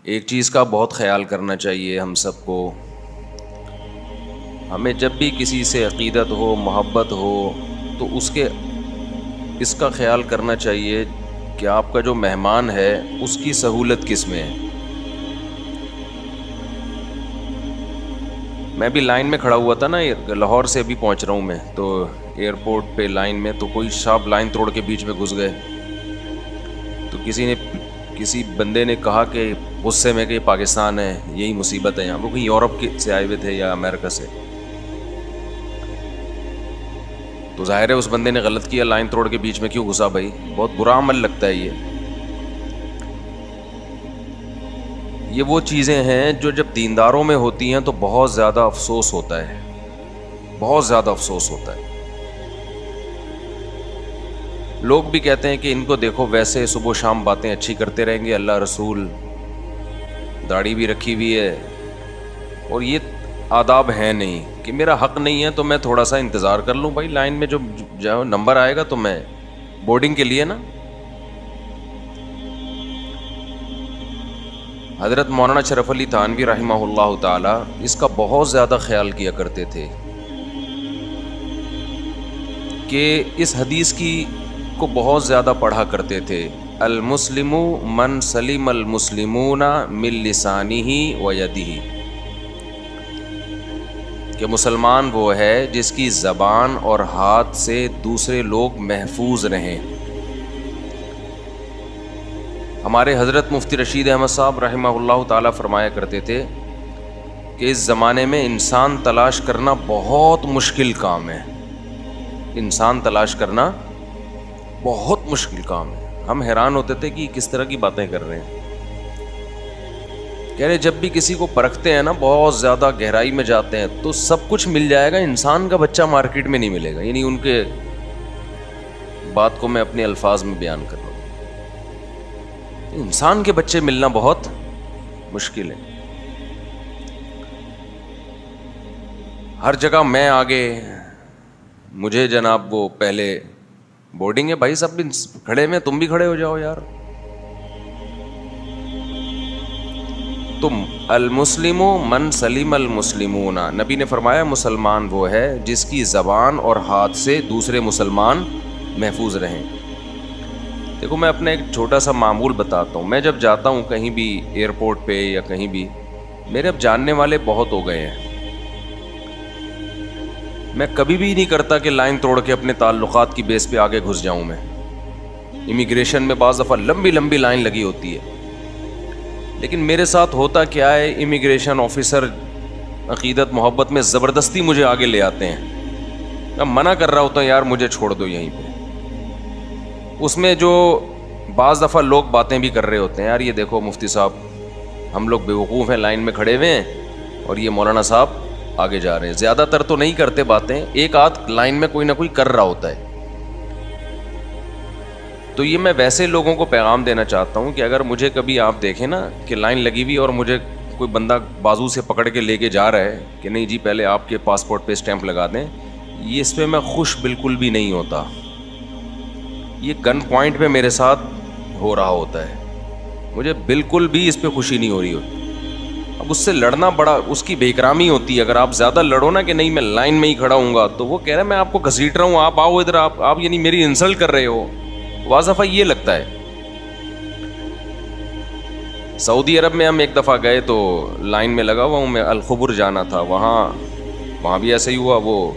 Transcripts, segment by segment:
ایک چیز کا بہت خیال کرنا چاہیے ہم سب کو. ہمیں جب بھی کسی سے عقیدت ہو، محبت ہو، تو اس کا خیال کرنا چاہیے کہ آپ کا جو مہمان ہے اس کی سہولت کس میں ہے. میں بھی لائن میں کھڑا ہوا تھا نا، لاہور سے ابھی پہنچ رہا ہوں میں، تو ایئرپورٹ پہ لائن میں تو کوئی صاحب لائن توڑ کے بیچ میں گھس گئے. تو کسی بندے نے کہا کہ غصے میں کہ یہ پاکستان ہے، یہی مصیبت ہے یہاں. وہ کہیں یورپ سے آئے ہوئے تھے یا امریکہ سے. تو ظاہر ہے اس بندے نے غلط کیا، لائن توڑ کے بیچ میں کیوں گھسا بھائی؟ بہت برا عمل لگتا ہے یہ وہ چیزیں ہیں جو جب دینداروں میں ہوتی ہیں تو بہت زیادہ افسوس ہوتا ہے، بہت زیادہ افسوس ہوتا ہے. لوگ بھی کہتے ہیں کہ ان کو دیکھو ویسے صبح و شام باتیں اچھی کرتے رہیں گے، اللہ رسول داڑھی بھی رکھی ہوئی ہے، اور یہ آداب ہیں نہیں کہ میرا حق نہیں ہے تو میں تھوڑا سا انتظار کر لوں. بھائی لائن میں جو نمبر آئے گا تو میں بورڈنگ کے لیے نا. حضرت مولانا شرف علی تھانوی رحمہ اللہ تعالی اس کا بہت زیادہ خیال کیا کرتے تھے کہ اس حدیث کو بہت زیادہ پڑھا کرتے تھے. المسلم من سلم المسلمون من لسانہ و یدہ، کہ مسلمان وہ ہے جس کی زبان اور ہاتھ سے دوسرے لوگ محفوظ رہیں. ہمارے حضرت مفتی رشید احمد صاحب رحمہ اللہ تعالیٰ فرمایا کرتے تھے کہ اس زمانے میں انسان تلاش کرنا بہت مشکل کام ہے. انسان تلاش کرنا بہت مشکل کام ہے. ہم حیران ہوتے تھے کہ کس طرح کی باتیں کر رہے ہیں. کہہ رہے جب بھی کسی کو پرکھتے ہیں نا، بہت زیادہ گہرائی میں جاتے ہیں، تو سب کچھ مل جائے گا، انسان کا بچہ مارکیٹ میں نہیں ملے گا. یعنی ان کے بات کو میں اپنے الفاظ میں بیان کر رہا ہوں. انسان کے بچے ملنا بہت مشکل ہے. ہر جگہ میں آگے، مجھے جناب وہ پہلے بورڈنگ ہے. بھائی سب کھڑے میں، تم بھی کھڑے ہو جاؤ یار. تم المسلم من سلم المسلمون، نبی نے فرمایا مسلمان وہ ہے جس کی زبان اور ہاتھ سے دوسرے مسلمان محفوظ رہیں. دیکھو میں اپنا ایک چھوٹا سا معمول بتاتا ہوں. میں جب جاتا ہوں کہیں بھی ایئرپورٹ پہ یا کہیں بھی، میرے اب جاننے والے بہت ہو گئے ہیں. میں کبھی بھی نہیں کرتا کہ لائن توڑ کے اپنے تعلقات کی بیس پہ آگے گھس جاؤں. میں امیگریشن میں بعض دفعہ لمبی لمبی لائن لگی ہوتی ہے، لیکن میرے ساتھ ہوتا کیا ہے، امیگریشن آفیسر عقیدت محبت میں زبردستی مجھے آگے لے آتے ہیں. میں منع کر رہا ہوتا ہوں یار مجھے چھوڑ دو یہیں پہ. اس میں جو بعض دفعہ لوگ باتیں بھی کر رہے ہوتے ہیں، یار یہ دیکھو مفتی صاحب ہم لوگ بیوقوف ہیں، لائن میں کھڑے ہوئے ہیں اور یہ مولانا صاحب آگے جا رہے ہیں. زیادہ تر تو نہیں کرتے باتیں، ایک آدھ لائن میں کوئی نہ کوئی کر رہا ہوتا ہے. تو یہ میں ویسے لوگوں کو پیغام دینا چاہتا ہوں کہ اگر مجھے کبھی آپ دیکھیں نا کہ لائن لگی ہوئی اور مجھے کوئی بندہ بازو سے پکڑ کے لے کے جا رہا ہے کہ نہیں جی پہلے آپ کے پاسپورٹ پہ اسٹیمپ لگا دیں، یہ اس پہ میں خوش بالکل بھی نہیں ہوتا. یہ گن پوائنٹ پہ میرے ساتھ ہو رہا ہوتا ہے، مجھے بالکل بھی اس پہ خوشی نہیں ہو رہی ہوتی. اب اس سے لڑنا بڑا اس کی بے اکرامی ہوتی ہے. اگر آپ زیادہ لڑو نا کہ نہیں میں لائن میں ہی کھڑا ہوں گا، تو وہ کہہ رہا ہے میں آپ کو گھسیٹ رہا ہوں، آپ آؤ ادھر، آپ یعنی میری انسلٹ کر رہے ہو. واضح دفعہ یہ لگتا ہے. سعودی عرب میں ہم ایک دفعہ گئے تو لائن میں لگا ہوا ہوں میں، الخبر جانا تھا. وہاں بھی ایسا ہی ہوا. وہ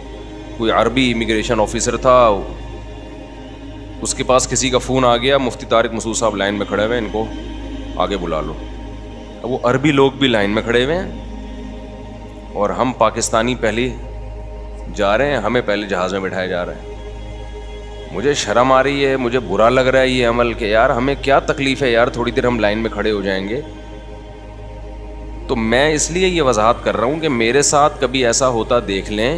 کوئی عربی امیگریشن آفیسر تھا، اس کے پاس کسی کا فون آ گیا، مفتی طارق مسعود صاحب لائن میں کھڑے ہوئے ہیں، ان کو آگے بلا لو. اب وہ عربی لوگ بھی لائن میں کھڑے ہوئے ہیں اور ہم پاکستانی پہلے جا رہے ہیں، ہمیں پہلے جہاز میں بٹھایا جا رہا ہے. مجھے شرم آ رہی ہے، مجھے برا لگ رہا ہے یہ عمل کہ یار ہمیں کیا تکلیف ہے یار، تھوڑی دیر ہم لائن میں کھڑے ہو جائیں گے. تو میں اس لیے یہ وضاحت کر رہا ہوں کہ میرے ساتھ کبھی ایسا ہوتا دیکھ لیں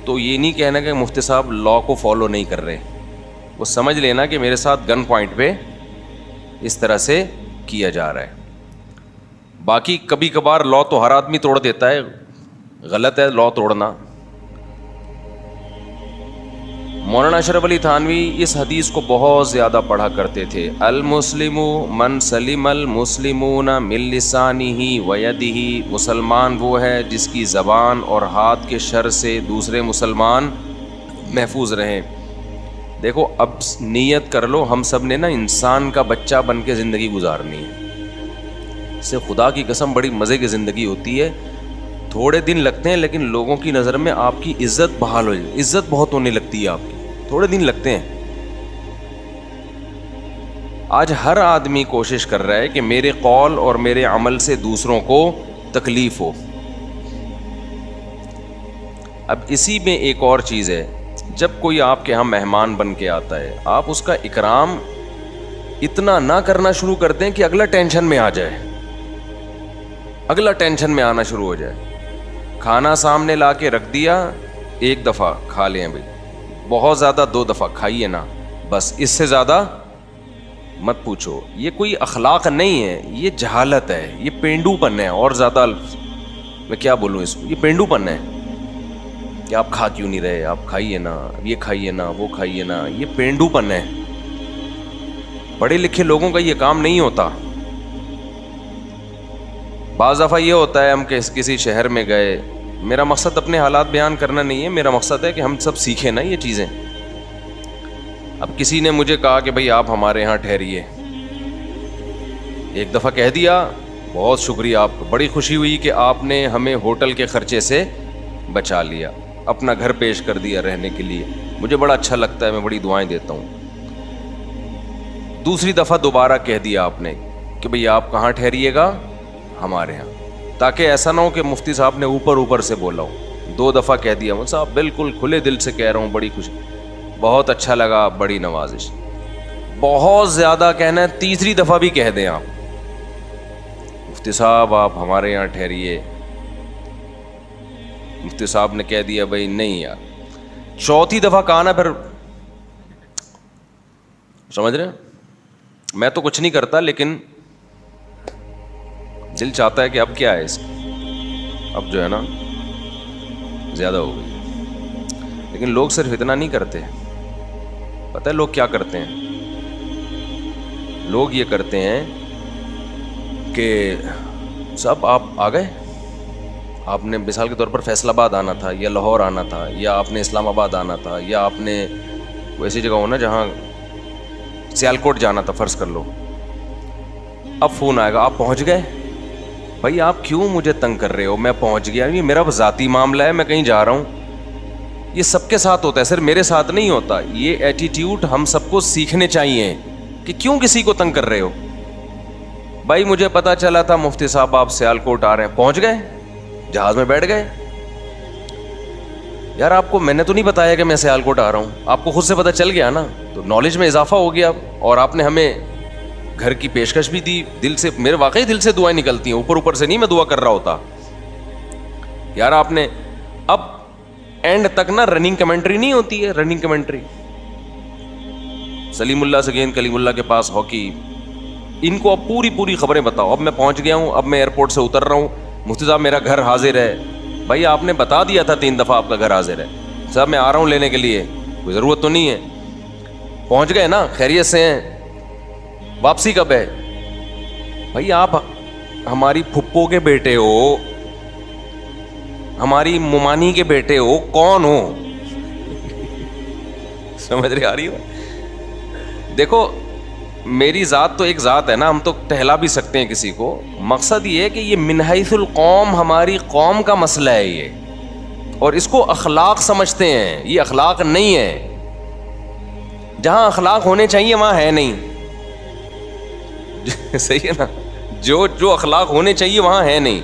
تو یہ نہیں کہنا کہ مفتی صاحب لا کو فالو نہیں کر رہے. وہ سمجھ لینا کہ میرے ساتھ گن پوائنٹ پہ اس طرح سے کیا جا رہا ہے. باقی کبھی کبھار لا تو ہر آدمی توڑ دیتا ہے، غلط ہے لا توڑنا. مولانا اشرف علی تھانوی اس حدیث کو بہت زیادہ پڑھا کرتے تھے. المسلم من سلم المسلمون من لسانہ ویدہ، مسلمان وہ ہے جس کی زبان اور ہاتھ کے شر سے دوسرے مسلمان محفوظ رہیں. دیکھو اب نیت کر لو، ہم سب نے نا انسان کا بچہ بن کے زندگی گزارنی ہے. اس سے خدا کی قسم بڑی مزے کی زندگی ہوتی ہے. تھوڑے دن لگتے ہیں لیکن لوگوں کی نظر میں آپ کی عزت بحال ہو جائے، عزت بہت ہونے لگتی ہے آپ کی، تھوڑے دن لگتے ہیں. آج ہر آدمی کوشش کر رہا ہے کہ میرے قول اور میرے عمل سے دوسروں کو تکلیف ہو. اب اسی میں ایک اور چیز ہے، جب کوئی آپ کے ہاں مہمان بن کے آتا ہے، آپ اس کا اکرام اتنا نہ کرنا شروع کر دیں کہ اگلا ٹینشن میں آ جائے، اگلا ٹینشن میں آنا شروع ہو جائے. کھانا سامنے لا کے رکھ دیا، ایک دفعہ کھا لیں بھائی، بہت زیادہ 2 دفعہ کھائیے نا، بس اس سے زیادہ مت پوچھو. یہ کوئی اخلاق نہیں ہے، یہ جہالت ہے، یہ پینڈو پن ہے. اور زیادہ میں کیا بولوں اس کو، یہ پینڈو پن ہے کہ آپ کھا کیوں نہیں رہے، آپ کھائیے نا، یہ کھائیے نا، وہ کھائیے نا. یہ پینڈو پن ہے، پڑھے لکھے لوگوں کا یہ کام نہیں ہوتا. بعض دفعہ یہ ہوتا ہے ہم کسی شہر میں گئے، میرا مقصد اپنے حالات بیان کرنا نہیں ہے، میرا مقصد ہے کہ ہم سب سیکھیں نا یہ چیزیں. اب کسی نے مجھے کہا کہ بھائی آپ ہمارے ہاں ٹھہریے، ایک دفعہ کہہ دیا، بہت شکریہ آپ کو، بڑی خوشی ہوئی کہ آپ نے ہمیں ہوٹل کے خرچے سے بچا لیا، اپنا گھر پیش کر دیا رہنے کے لیے، مجھے بڑا اچھا لگتا ہے، میں بڑی دعائیں دیتا ہوں. دوسری دفعہ دوبارہ کہہ دیا آپ نے کہ بھئی آپ کہاں ٹھہریے گا، ہمارے ہاں، تاکہ ایسا نہ ہو کہ مفتی صاحب نے اوپر سے بولا ہو. 2 دفعہ کہہ دیا، مفتی صاحب بالکل کھلے دل سے کہہ رہا ہوں، بڑی خوشی، بہت اچھا لگا، بڑی نوازش. بہت زیادہ کہنا ہے، تیسری دفعہ بھی کہہ دیں آپ، مفتی صاحب آپ ہمارے یہاں ٹھہریے. مفتی صاحب نے کہہ دیا بھائی نہیں یار. چوتھی دفعہ کہا نا، پھر سمجھ رہے ہیں، میں تو کچھ نہیں کرتا لیکن دل چاہتا ہے کہ اب کیا ہے اس کا، اب جو ہے نا زیادہ ہو گئی. لیکن لوگ صرف اتنا نہیں کرتے، پتہ ہے لوگ کیا کرتے ہیں؟ لوگ یہ کرتے ہیں کہ صاحب آپ آ گئے، آپ نے مثال کے طور پر فیصل آباد آنا تھا، یا لاہور آنا تھا، یا آپ نے اسلام آباد آنا تھا، یا آپ نے کوئی ایسی جگہ ہونا جہاں سیالکوٹ جانا تھا فرض کر لو. اب فون آئے گا، آپ پہنچ گئے. بھائی آپ کیوں مجھے تنگ کر رہے ہو، میں پہنچ گیا، یہ میرا ذاتی معاملہ ہے، میں کہیں جا رہا ہوں. یہ سب کے ساتھ ہوتا ہے، صرف میرے ساتھ نہیں ہوتا. یہ ایٹیٹیوڈ ہم سب کو سیکھنے چاہیے کہ کیوں کسی کو تنگ کر رہے ہو. بھائی مجھے پتا چلا تھا مفتی صاحب آپ سیالکوٹ آ رہے ہیں، پہنچ گئے، جہاز میں بیٹھ گئے. یار آپ کو میں نے تو نہیں بتایا کہ میں سیالکوٹ آ رہا ہوں، آپ کو خود سے پتہ چل گیا نا، تو نالج میں اضافہ ہو گیا. اور آپ نے ہمیں گھر کی پیشکش بھی دی، دل سے، میرے واقعی دل سے دعائیں نکلتی ہیں، اوپر سے نہیں میں دعا کر رہا ہوتا. یار آپ نے اب اینڈ تک نا رننگ کمنٹری نہیں ہوتی ہے، رننگ کمنٹری، سلیم اللہ سے گیند کلیم اللہ کے پاس ہاکی، ان کو اب پوری خبریں بتاؤ. اب میں پہنچ گیا ہوں، اب میں ایئرپورٹ سے اتر رہا ہوں، مفتی صاحب میرا گھر حاضر ہے. بھائی آپ نے بتا دیا تھا 3 دفعہ آپ کا گھر حاضر ہے. صاحب میں آ رہا ہوں لینے کے لیے، کوئی ضرورت تو نہیں ہے. پہنچ گئے نا، خیریت سے ہیں، واپسی کب ہے؟ بھائی آپ ہماری پھپھو کے بیٹے ہو، ہماری ممانی کے بیٹے ہو، کون ہو؟ سمجھ رہے آ رہی ہو؟ دیکھو میری ذات تو ایک ذات ہے نا، ہم تو ٹہلا بھی سکتے ہیں کسی کو. مقصد یہ ہے کہ یہ من حیث القوم، ہماری قوم کا مسئلہ ہے یہ، اور اس کو اخلاق سمجھتے ہیں. یہ اخلاق نہیں ہے، جہاں اخلاق ہونے چاہیے وہاں ہے نہیں. صحیح ہے نا، جو اخلاق ہونے چاہیے وہاں ہے نہیں.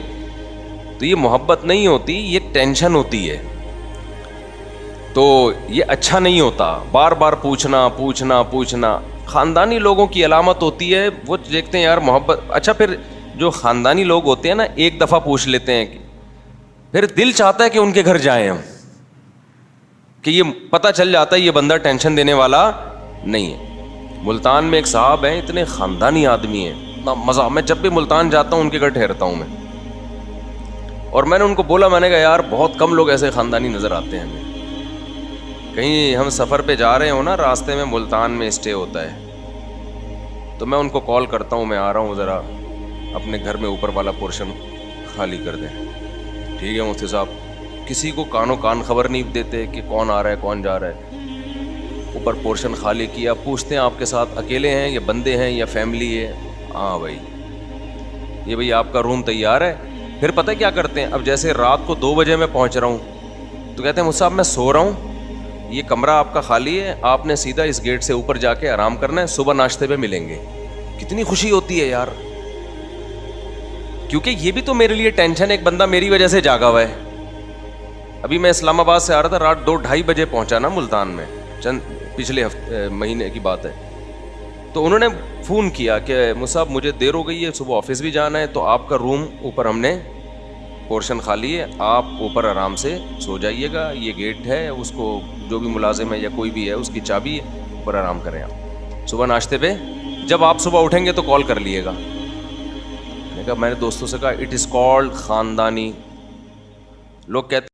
تو یہ محبت نہیں ہوتی، یہ ٹینشن ہوتی ہے. تو یہ اچھا نہیں ہوتا، بار بار پوچھنا. خاندانی لوگوں کی علامت ہوتی ہے، وہ دیکھتے ہیں یار محبت. اچھا پھر جو خاندانی لوگ ہوتے ہیں نا، ایک دفعہ پوچھ لیتے ہیں، پھر دل چاہتا ہے کہ ان کے گھر جائیں ہم، کہ یہ پتہ چل جاتا ہے یہ بندہ ٹینشن دینے والا نہیں ہے. ملتان میں ایک صاحب ہیں، اتنے خاندانی آدمی ہیں، اتنا مزہ. میں جب بھی ملتان جاتا ہوں ان کے گھر ٹھہرتا ہوں میں. اور میں نے ان کو بولا، میں نے کہا یار بہت کم لوگ ایسے خاندانی نظر آتے ہیں ہمیں. کہیں ہم سفر پہ جا رہے ہوں نا, راستے میں ملتان میں اسٹے ہوتا ہے, تو میں ان کو کال کرتا ہوں, میں آ رہا ہوں, ذرا اپنے گھر میں اوپر والا پورشن خالی کر دیں. ٹھیک ہے مفتی صاحب. کسی کو کانوں کان خبر نہیں دیتے کہ کون آ رہا ہے کون جا رہا ہے. اوپر پورشن خالی کیا, پوچھتے ہیں آپ کے ساتھ اکیلے ہیں یا بندے ہیں یا فیملی ہے؟ ہاں بھائی, یہ بھائی آپ کا روم تیار ہے. پھر پتہ کیا کرتے ہیں, اب جیسے رات کو 2 بجے میں پہنچ رہا ہوں تو کہتے ہیں مجھ صاحب میں سو رہا ہوں, یہ کمرہ آپ کا خالی ہے, آپ نے سیدھا اس گیٹ سے اوپر جا کے آرام کرنا ہے, صبح ناشتے پہ ملیں گے. کتنی خوشی ہوتی ہے یار, کیونکہ یہ بھی تو میرے لیے ٹینشن ہے, ایک بندہ میری وجہ سے جاگا ہوا ہے. ابھی میں اسلام آباد سے آ رہا تھا, رات 2-2:30 بجے پہنچا نا ملتان میں, چند پچھلے مہینے کی بات ہے. تو انہوں نے فون کیا کہ مصعب مجھے دیر ہو گئی ہے, صبح آفس بھی جانا ہے, تو آپ کا روم اوپر ہم نے پورشن خالی ہے, آپ اوپر آرام سے سو جائیے گا, یہ گیٹ ہے, اس کو جو بھی ملازم ہے یا کوئی بھی ہے اس کی چابی ہے, اوپر آرام کریں آپ. صبح ناشتے پہ جب آپ صبح اٹھیں گے تو کال کر لیے گا. میں نے دوستوں سے کہا اٹ از کالڈ خاندانی. لوگ کہتے